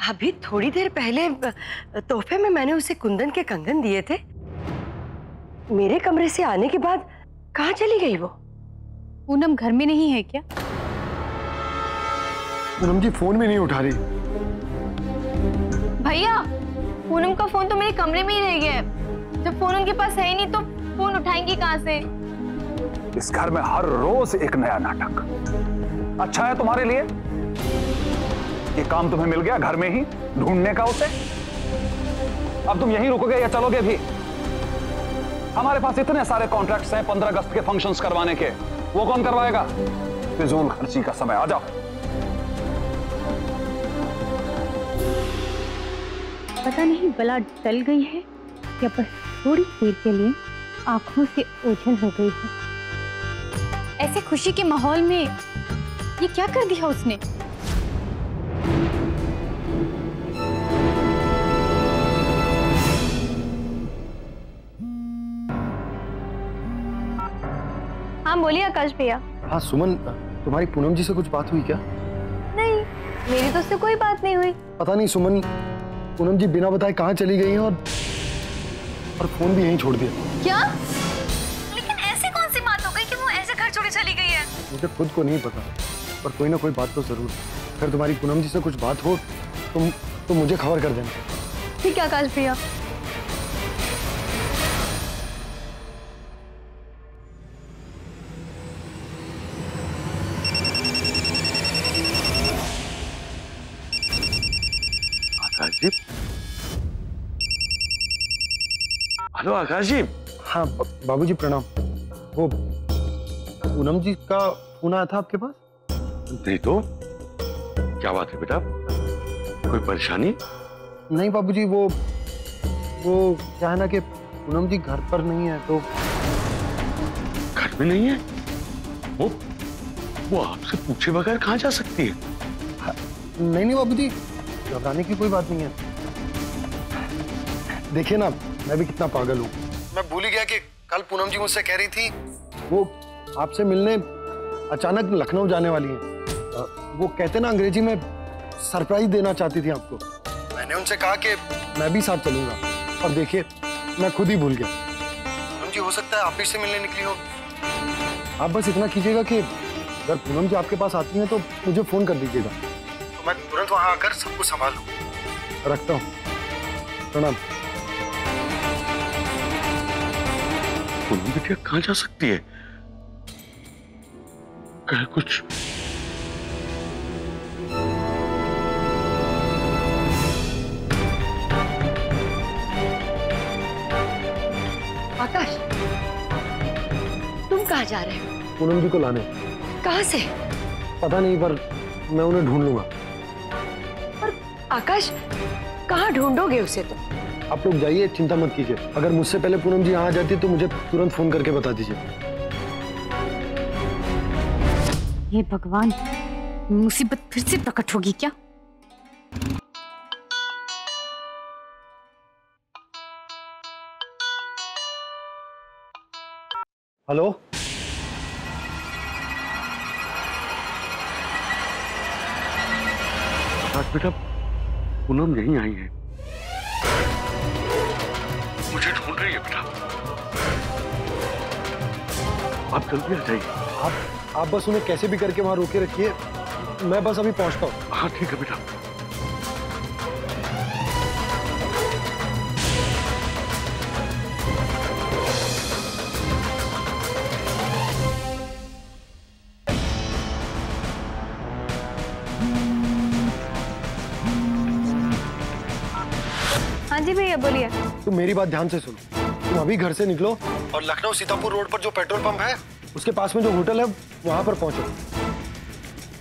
अभी थोड़ी देर पहले तोहफे में मैंने उसे कुंदन के कंगन दिए थे। मेरे कमरे से आने के बाद कहाँ चली गई वो? पूनम घर में नहीं है क्या? पूनम जी फोन भी नहीं उठा रही। भैया, पूनम का फोन तो मेरे कमरे में ही रह गया है। जब फोन उनके पास है ही नहीं तो फोन उठाएंगी कहाँ से? इस घर में हर रोज एक नया नाटक। अच्छा है तुम्हारे लिए ये काम तुम्हें मिल गया घर में ही ढूंढने का उसे। अब तुम यहीं रुकोगे या चलोगे भी? हमारे पास इतने सारे कॉन्ट्रैक्ट्स हैं 15 अगस्त के फंक्शंस करवाने के, वो कौन करवाएगा? फिजूल खर्ची का समय। आ जाओ। पता नहीं बला टल गई है या बस थोड़ी देर के लिए आंखों से ओझल हो गई है। ऐसे खुशी के माहौल में ये क्या कर दिया उसने? हाँ बोलिए आकाश भैया। हाँ सुमन, तुम्हारी पूनम जी से कुछ बात हुई क्या? नहीं, मेरी तो उससे कोई बात नहीं हुई। पता नहीं सुमन, पूनम जी बिना बताए कहाँ चली गई हैं और फोन भी यहीं छोड़ दिया। क्या? लेकिन ऐसी कौन सी बात हो गई कि वो ऐसे घर छोड़ चली गई है? मुझे खुद को नहीं पता, पर कोई ना कोई बात तो जरूर। अगर तुम्हारी पूनम जी से कुछ बात हो तो मुझे खबर कर देना। ठीक है आकाश भैया। आकाश जी, हेलो आकाश जी। हाँ बाबूजी प्रणाम। वो पूनम जी का फोन आया था आपके पास? नहीं तो क्या बात है बेटा, कोई परेशानी? नहीं बाबूजी, वो क्या है ना कि पूनम जी घर पर नहीं है। तो घर में नहीं है? वो आपसे पूछे बगैर कहाँ जा सकती है? नहीं बाबूजी, घबराने की कोई बात नहीं है। देखिए ना, मैं भी कितना पागल हूँ। मैं भूल ही गया कि कल पूनम जी मुझसे कह रही थी वो आपसे मिलने अचानक लखनऊ जाने वाली हैं। वो कहते ना अंग्रेजी में सरप्राइज देना चाहती थी आपको। मैंने उनसे कहा कि मैं भी साथ चलूंगा, और देखिए मैं खुद ही भूल गया। पूनम जी हो सकता है आप ही से मिलने निकली हो। आप बस इतना कीजिएगा कि अगर पूनम जी आपके पास आती हैं तो मुझे फोन कर दीजिएगा, तो मैं तुरंत वहां आकर सब कुछ संभाल लूं। रखता हूँ, प्रणाम। पूनम बिटिया कहाँ जा सकती है? कहे कुछ आकाश, तुम कहाँ जा रहे हो? पूनम जी को लाने। कहाँ से? पता नहीं, पर मैं उन्हें ढूंढ लूंगा। पर आकाश, कहाँ ढूंढोगे उसे? तो आप लोग जाइए, चिंता मत कीजिए। अगर मुझसे पहले पूनम जी यहाँ आ जाती तो मुझे तुरंत फोन करके बता दीजिए। ये भगवान, मुसीबत फिर से प्रकट होगी क्या? हेलो, बेटा पूनम यहीं आई है, मुझे ढूंढ रही है बेटा। आप जल्दी आ जाइए। आप बस उन्हें कैसे भी करके वहां रोके रखिए, मैं बस अभी पहुंचता हूँ। हाँ ठीक है बेटा। हाँ जी भैया बोलिए। तुम मेरी बात ध्यान से सुनो। तुम अभी घर से निकलो और लखनऊ सीतापुर रोड पर जो पेट्रोल पंप है उसके पास में जो होटल है वहां पर पहुंचो।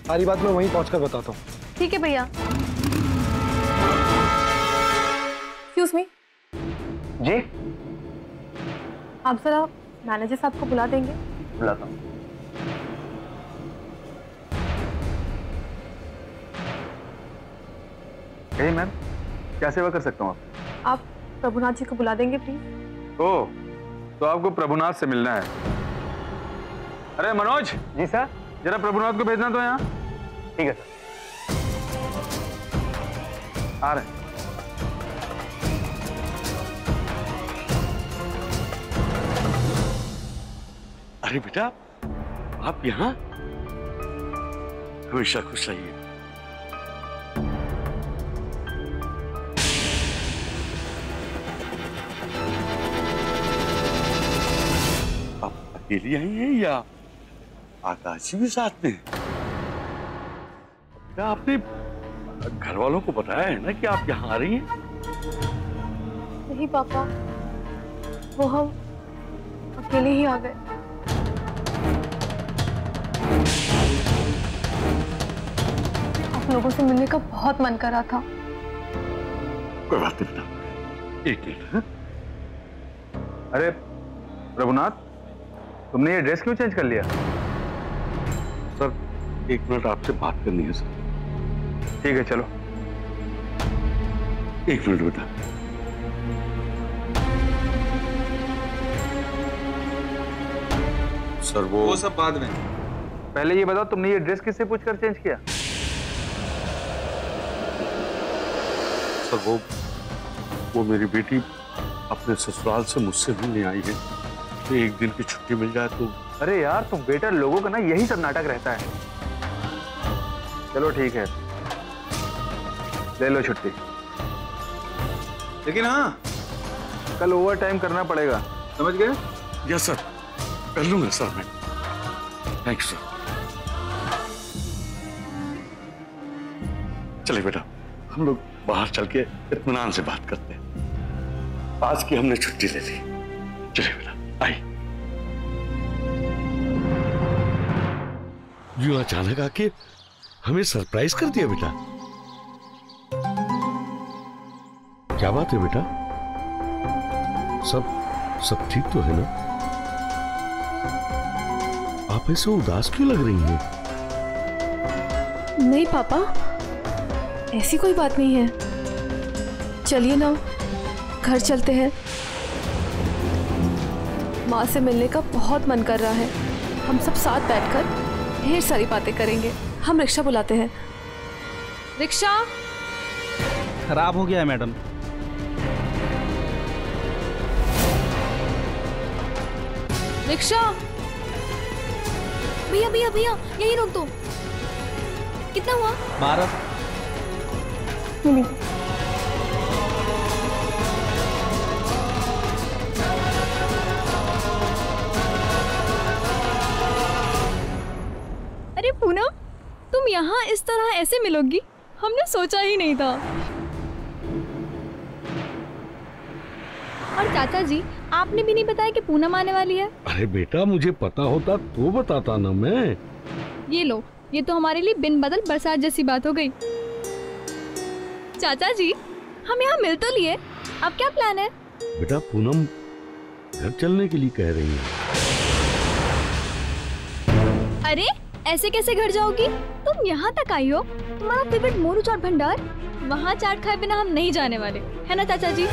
सारी बात मैं वहीं पहुंचकर बताता हूँ। ठीक है भैया। Excuse me. जी आप जरा मैनेजर साहब को बुला देंगे? बुलाता हूँ। मैम, क्या सेवा कर सकता हूँ आप प्रभुनाथ जी को बुला देंगे प्लीज? ओह, तो आपको प्रभुनाथ से मिलना है। अरे मनोज। जी सर। जरा प्रभुनाथ को भेजना तो यहाँ। ठीक है सर। आ रहे हैं। अरे बेटा, आप यहाँ? हमेशा खुश रहिए। आप अकेली आई हैं या आकाश भी साथ में? बेटा, आपने घर वालों को बताया है ना कि आप यहाँ आ रही हैं? नहीं पापा, वो हम अकेले ही आ गए। आप लोगों से मिलने का बहुत मन कर रहा था। कोई बात नहीं बेटा, एक मिनट। हाँ? अरे रघुनाथ, तुमने ये ड्रेस क्यों चेंज कर लिया? सर, एक मिनट आपसे बात करनी है सर। ठीक है, चलो। एक मिनट बेटा। सर वो सब बाद में। पहले ये बताओ, तुमने ये ड्रेस किससे पूछकर चेंज किया? सर वो मेरी बेटी अपने ससुराल से मुझसे मिलने आई है, तो एक दिन की छुट्टी मिल जाए तो। अरे यार, तुम बेटा, लोगों का ना यही सब नाटक रहता है। चलो ठीक है, ले लो छुट्टी। लेकिन हाँ, कल ओवर टाइम करना पड़ेगा, समझ गए? यस सर, कर लूंगा सर मैं। Thank you sir. चलिए बेटा, हम लोग बाहर चल के इत्मीनान से बात करते हैं। आज की हमने छुट्टी ले ली। चलिए बेटा, आइए। यूं अचानक आके हमें सरप्राइज कर दिया बेटा। क्या बात है बेटा? सब ठीक तो है ना? आप ऐसे उदास क्यों लग रही हैं? नहीं पापा, ऐसी कोई बात नहीं है। चलिए ना, घर चलते हैं। माँ से मिलने का बहुत मन कर रहा है। हम सब साथ बैठकर ढेर सारी बातें करेंगे। हम रिक्शा बुलाते हैं। रिक्शा खराब हो गया है मैडम। रिक्शा, भैया भैया भैया, यही रोक दो। कितना हुआ? 12। अरे पूनम, तुम यहाँ इस तरह ऐसे मिलोगी, हमने सोचा ही नहीं था। और चाचा जी, आपने भी नहीं बताया कि पूनम आने वाली है। अरे बेटा, मुझे पता होता तो बताता ना मैं। ये लो, ये तो हमारे लिए बिन बदल बरसात जैसी बात हो गई। चाचा जी, हम यहाँ मिल तो लिए, अब क्या प्लान है? बेटा, पूनम घर चलने के लिए कह रही है। अरे ऐसे कैसे घर जाओगी? तुम यहाँ तक आई हो, तुम्हारा फेवरेट मोरू चाट भंडार, वहाँ चाट खाए बिना हम नहीं जाने वाले, है ना चाचा जी?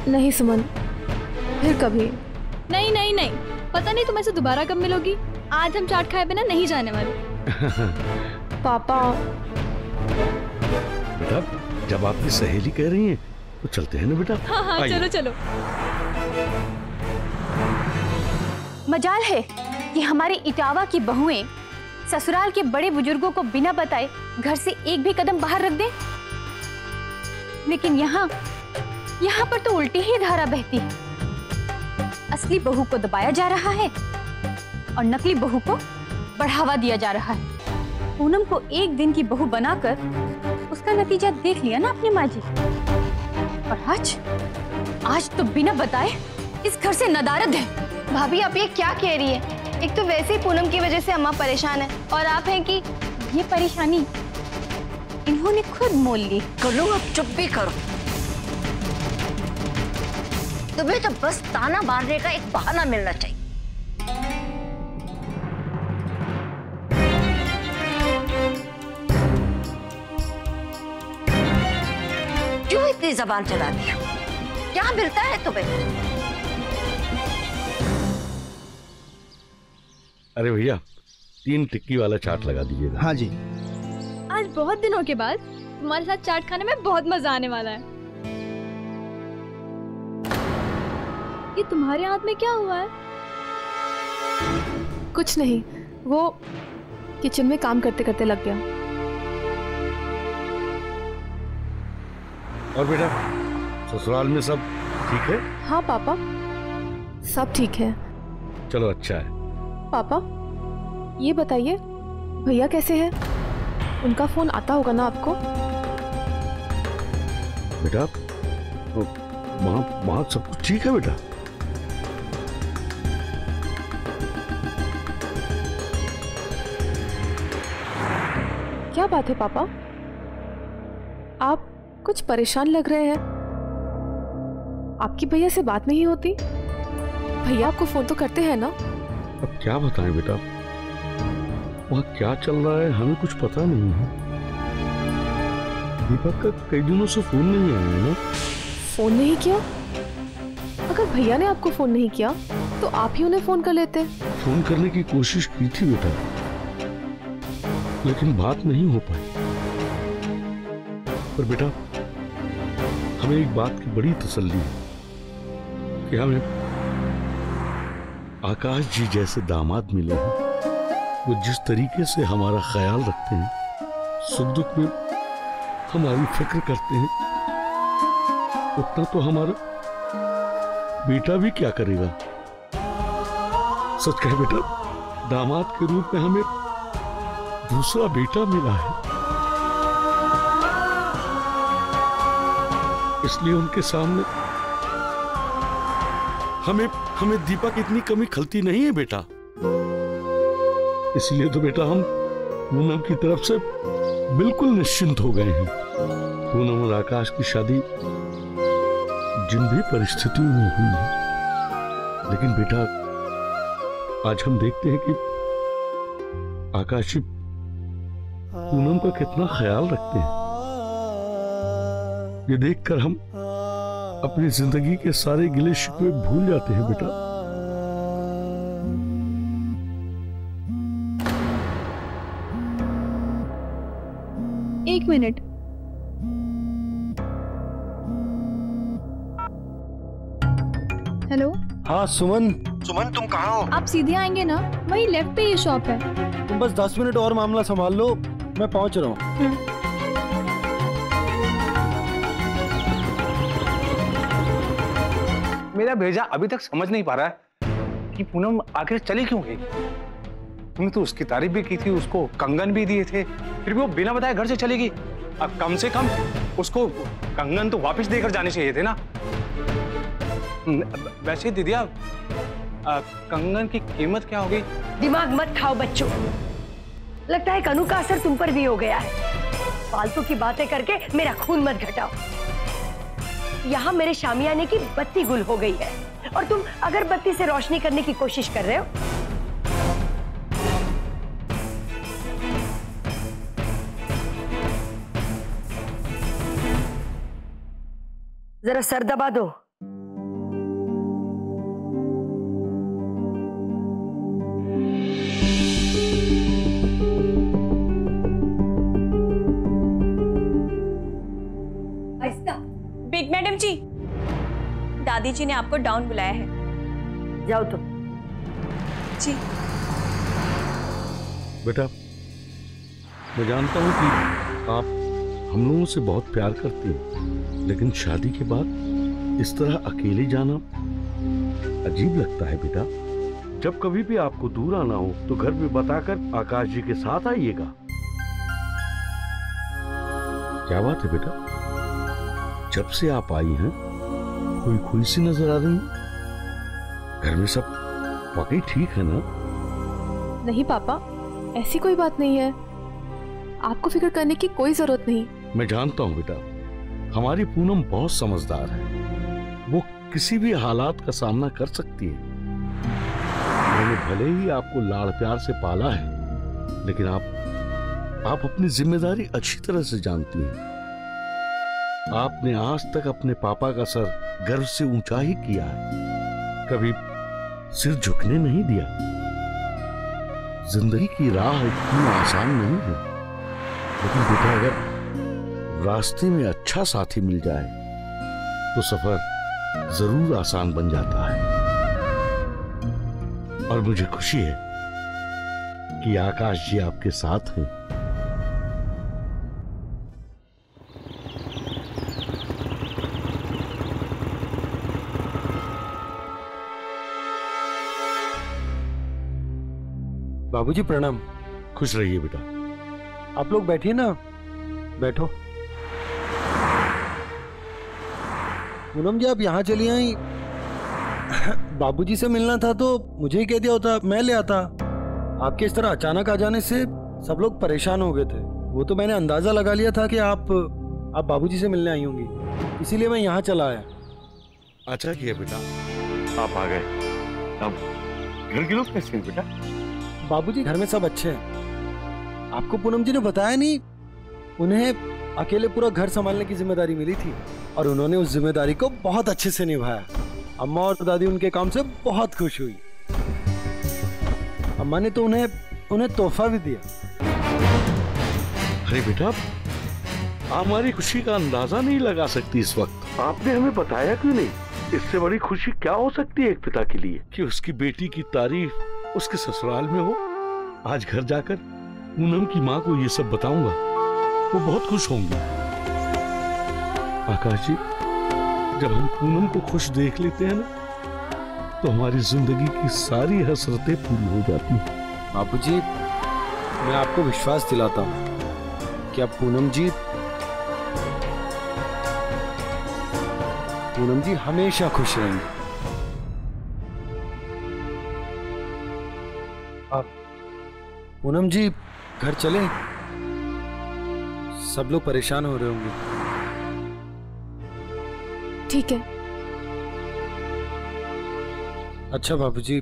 नहीं सुमन, फिर कभी। नहीं नहीं नहीं, पता नहीं तुम ऐसे दोबारा कब मिलोगी। आज हम चाट खाए बिना नहीं जाने वाले। पापा। बेटा, जब आपकी सहेली कह रही है तो चलते हैं ना बेटा। हाँ हाँ, चलो चलो। मजाल है कि हमारे इटावा की बहुएं ससुराल के बड़े बुजुर्गों को बिना बताए घर से एक भी कदम बाहर रख दें। लेकिन यहाँ पर तो उल्टी ही धारा बहती है। असली बहू को दबाया जा रहा है और नकली बहू को बढ़ावा दिया जा रहा है। पूनम को एक दिन की बहू बनाकर उसका नतीजा देख लिया ना अपनी माँ जी। और आज तो बिना बताए इस घर से नदारद है। भाभी, आप ये क्या कह रही है? एक तो वैसे ही पूनम की वजह से अम्मा परेशान है, और आप हैं कि ये परेशानी इन्होंने खुद मोल ली। करो, अब चुप भी करो। तुम्हें तो बस ताना मारने का एक बहाना मिलना चाहिए। क्यों इतनी जबान चलाती हो? क्या मिलता है तुम्हें? अरे भैया, 3 टिक्की वाला चाट लगा दीजिएगा। हाँ जी। आज बहुत दिनों के बाद तुम्हारे साथ चाट खाने में बहुत मजा आने वाला है। ये तुम्हारे हाथ में क्या हुआ है? कुछ नहीं, वो किचन में काम करते करते लग गया। और बेटा, ससुराल में सब ठीक है? हाँ पापा, सब ठीक है। चलो अच्छा है। पापा ये बताइए, भैया कैसे हैं? उनका फोन आता होगा ना आपको? बेटा वहाँ सब कुछ ठीक है बेटा। क्या बात है पापा, आप कुछ परेशान लग रहे हैं। आपकी भैया से बात नहीं होती? भैया आपको फोन तो करते हैं ना? अब क्या बताएं बेटा, वहाँ क्या चल रहा है हमें कुछ पता नहीं है। दीपक का कई दिनों से फोन नहीं आया है ना। फोन नहीं किया? अगर भैया ने आपको फोन नहीं किया तो आप ही उन्हें फोन कर लेते। फोन करने की कोशिश की थी बेटा, लेकिन बात नहीं हो पाई। पर बेटा हमें एक बात की बड़ी तसल्ली है कि हमें आकाश जी जैसे दामाद मिले हैं। वो जिस तरीके से हमारा ख्याल रखते हैं, सुख दुख में हमारी फिक्र करते हैं, उतना तो हमारा बेटा भी क्या करेगा। सच कहे बेटा, दामाद के रूप में हमें दूसरा बेटा मिला है, इसलिए उनके सामने हमें दीपक इतनी कमी खलती नहीं है बेटा। इसलिए तो बेटा हम पूनम की तरफ से बिल्कुल निश्चिंत हो गए हैं। पूनम और आकाश की शादी जिन भी परिस्थितियों में हुई है, लेकिन बेटा आज हम देखते हैं कि आकाश जी पूनम का कितना ख्याल रखते हैं। ये देखकर हम अपनी जिंदगी के सारे गिले शिकवे भूल जाते हैं बेटा। एक मिनट। हेलो। हाँ सुमन तुम कहाँ हो? आप सीधे आएंगे ना, वही लेफ्ट पे ये शॉप है। तुम बस 10 मिनट और मामला संभाल लो, मैं पहुंच रहा हूँ। मेरा भेजा अभी तक समझ नहीं पा रहा है कि पूनम आखिर चली क्यों गई। तुमने तो उसकी तारीफ भी की थी, उसको कंगन भी दिए थे, फिर भी वो बिना बताए घर से चली गई। अब कम से कम उसको कंगन तो वापस देकर जाने चाहिए थे ना। वैसे दीदिया, कंगन की कीमत क्या होगी? दिमाग मत खाओ बच्चों, लगता है कनु का असर तुम पर भी हो गया है। फालतू की बातें करके मेरा खून मत घटाओ। यहाँ मेरे शामियाने की बत्ती गुल हो गई है और तुम अगरबत्ती से रोशनी करने की कोशिश कर रहे हो। जरा सर दबा दो। बिग मैडम जी, दादी जी ने आपको डाउन बुलाया है। जाओ तुम। जी बेटा मैं जानता हूं कि आप हम लोगों से बहुत प्यार करती हैं, लेकिन शादी के बाद इस तरह अकेले जाना अजीब लगता है बेटा। जब कभी भी आपको दूर आना हो तो घर में बताकर आकाश जी के साथ आइएगा। क्या बात है बेटा, जब से आप आई हैं कोई खुशी सी नजर आ रही है। घर में सब वाकई ठीक है ना? नहीं पापा, ऐसी कोई बात नहीं है, आपको फिक्र करने की कोई जरूरत नहीं। मैं जानता हूं बेटा, हमारी पूनम बहुत समझदार है, वो किसी भी हालात का सामना कर सकती है। मैंने भले ही आपको लाड़ प्यार से पाला है, लेकिन आप अपनी जिम्मेदारी अच्छी तरह से जानती हैं। आपने आज तक अपने पापा का सर गर्व से ऊंचा ही किया है, कभी सिर झुकने नहीं दिया। जिंदगी की राह इतनी आसान नहीं है, लेकिन बेटा अगर रास्ते में अच्छा साथी मिल जाए तो सफर जरूर आसान बन जाता है। और मुझे खुशी है कि आकाश जी आपके साथ हैं। बाबूजी प्रणाम। खुश रहिए बेटा। आप लोग बैठिए ना, बैठो। पूनम जी आप यहाँ चली आई। बाबूजी से मिलना था तो मुझे ही कह दिया होता, मैं ले आता। आपके इस तरह अचानक आ जाने से सब लोग परेशान हो गए थे। वो तो मैंने अंदाजा लगा लिया था कि आप बाबूजी से मिलने आई होंगी, इसीलिए मैं यहाँ चला आया। अच्छा किया बेटा, आप आ गए। अब घर के लोग कैसे हैं बेटा? बाबूजी घर में सब अच्छे हैं। आपको पूनम जी ने बताया नहीं, उन्हें अकेले पूरा घर संभालने की जिम्मेदारी मिली थी और उन्होंने उस जिम्मेदारी को बहुत अच्छे से निभाया। अम्मा और दादी उनके काम से बहुत खुश हुई। अम्मा ने तो उन्हें तोहफा भी दिया। अरे बेटा, आप हमारी खुशी का अंदाजा नहीं लगा सकती इस वक्त। आपने हमें बताया क्यों नहीं? इससे बड़ी खुशी क्या हो सकती है एक पिता के लिए कि उसकी बेटी की तारीफ उसके ससुराल में हो। आज घर जाकर पूनम की माँ को ये सब बताऊंगा, वो बहुत खुश होंगी। आकाश जी, जब हम पूनम को खुश देख लेते हैं ना, तो हमारी जिंदगी की सारी हसरतें पूरी हो जाती हैं। बाबूजी, मैं आपको विश्वास दिलाता हूँ कि अब पूनम जी हमेशा खुश रहेंगी। पूनम जी घर चले, सब लोग परेशान हो रहे होंगे। ठीक है। अच्छा बाबूजी,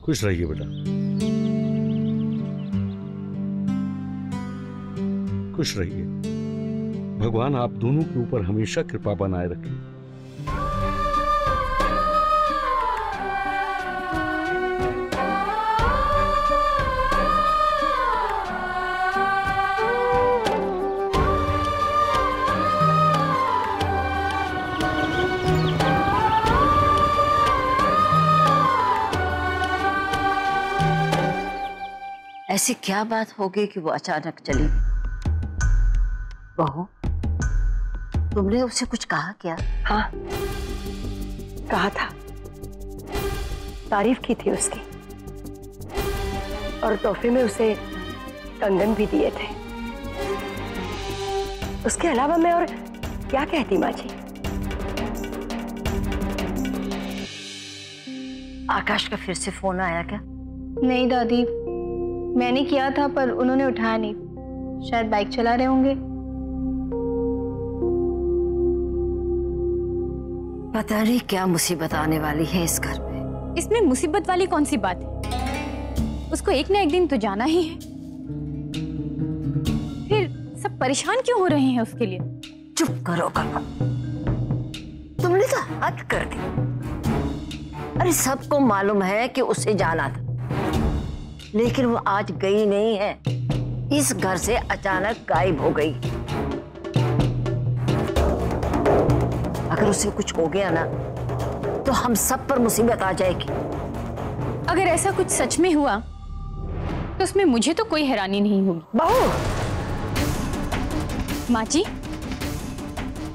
खुश रहिए बेटा, खुश रहिए। भगवान आप दोनों के ऊपर हमेशा कृपा बनाए रखें। ऐसी क्या बात हो गई कि वो अचानक चली? बहू, तुमने उसे कुछ कहा क्या? हाँ, कहा था, तारीफ की थी उसकी और तोहफे में उसे कंगन भी दिए थे। उसके अलावा मैं और क्या कहती माँ जी। आकाश का फिर से फोन आया क्या? नहीं दादी, मैंने किया था पर उन्होंने उठाया नहीं, शायद बाइक चला रहे होंगे। पता नहीं क्या मुसीबत आने वाली है इस घर में। इसमें मुसीबत वाली कौन सी बात है? उसको एक ना एक दिन तो जाना ही है। फिर सब परेशान क्यों हो रहे हैं उसके लिए? चुप करो कल्पना, तुमने तो हद कर दी। अरे सबको मालूम है कि उसे जाना था, लेकिन वो आज गई नहीं है, इस घर से अचानक गायब हो गई। अगर उसे कुछ हो गया ना तो हम सब पर मुसीबत आ जाएगी। अगर ऐसा कुछ सच में हुआ तो उसमें मुझे तो कोई हैरानी नहीं होगी। बहू, माँ जी,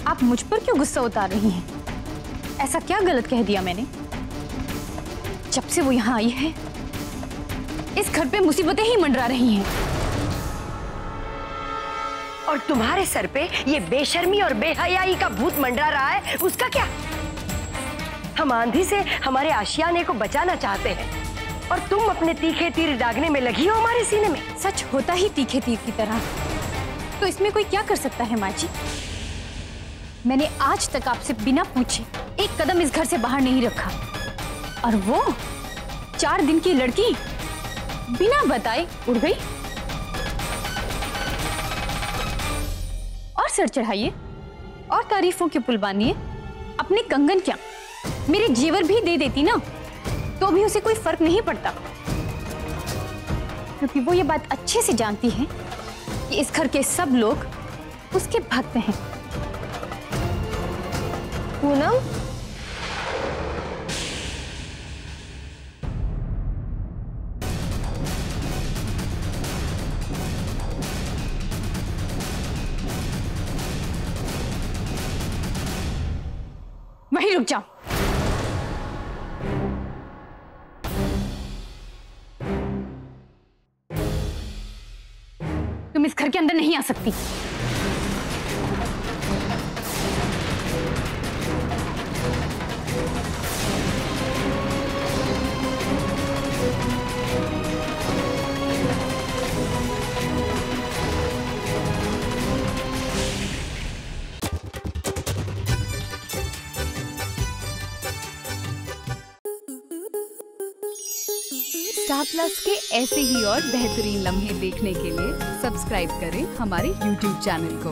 आप मुझ पर क्यों गुस्सा उतार रही हैं? ऐसा क्या गलत कह दिया मैंने? जब से वो यहाँ आई है इस घर पे मुसीबतें ही मंडरा रही हैं। और तुम्हारे सर पे ये बेशर्मी और बेहयाई का भूत मंडरा रहा है, उसका क्या? हम आंधी से हमारे आशियाने को बचाना चाहते हैं और तुम अपने तीखे तीर दागने में लगी हो हमारे सीने में। सच होता ही तीखे तीर की तरह, तो इसमें कोई क्या कर सकता है माँ जी? मैंने आज तक आपसे बिना पूछे एक कदम इस घर से बाहर नहीं रखा, और वो 4 दिन की लड़की बिना बताए उड़ गई। और सर चढ़ाइए और तारीफों के पुल बांधिए। अपने कंगन क्या, मेरे जेवर भी दे देती ना तो भी उसे कोई फर्क नहीं पड़ता, क्योंकि वो ये बात अच्छे से जानती है कि इस घर के सब लोग उसके भक्त हैं। पूनम, वहीं रुक जाओ। तुम इस घर के अंदर नहीं आ सकती। स्टार प्लस के ऐसे ही और बेहतरीन लम्हे देखने के लिए सब्सक्राइब करें हमारे YouTube चैनल को।